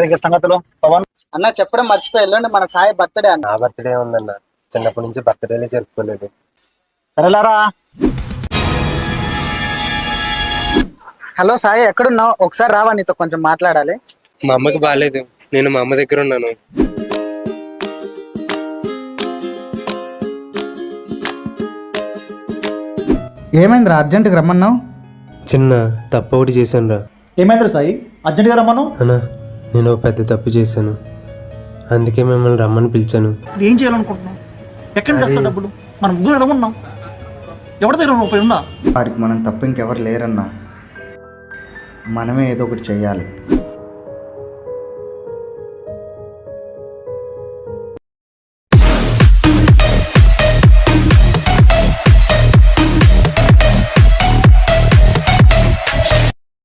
దగ్గర సంగతులు పవన్ అన్న చెప్పడం మర్చిపోయి ఎల్లుండి మన సాయి బర్త్డే అన్న. నా బర్త్డే ఉందన్న, చిన్నప్పటి నుంచి బర్త్డేలే జరుపుకోలేదు. సరేలారా. హలో సాయి, ఎక్కడున్నావు? ఒకసారి రావా, నీతో కొంచెం మాట్లాడాలి. మా అమ్మకి బాగాలేదు, నేను మా అమ్మ దగ్గర ఉన్నాను. ఏమైందిరా, అర్జెంటుగా రమ్మన్నావు? చిన్న తప్పు ఒకటి చేశాను రా. ఏమైంది సాయి, అర్జెంట్గా రమ్మను. అన్నా, నేను ఒక పెద్ద తప్పు చేశాను, అందుకే మిమ్మల్ని రమ్మని పిలిచాను. ఏం చేయాలనుకుంటున్నావు? ఎక్కడి నుంచి వస్తావు డబ్బులు? మనం ముగ్గురు ఎడమన్నాం, ఎవరి దగ్గర రూపాయి ఉందా? వాడికి మనం తప్ప ఇంకెవరు లేరన్నా, మనమే ఏదో ఒకటి చెయ్యాలి.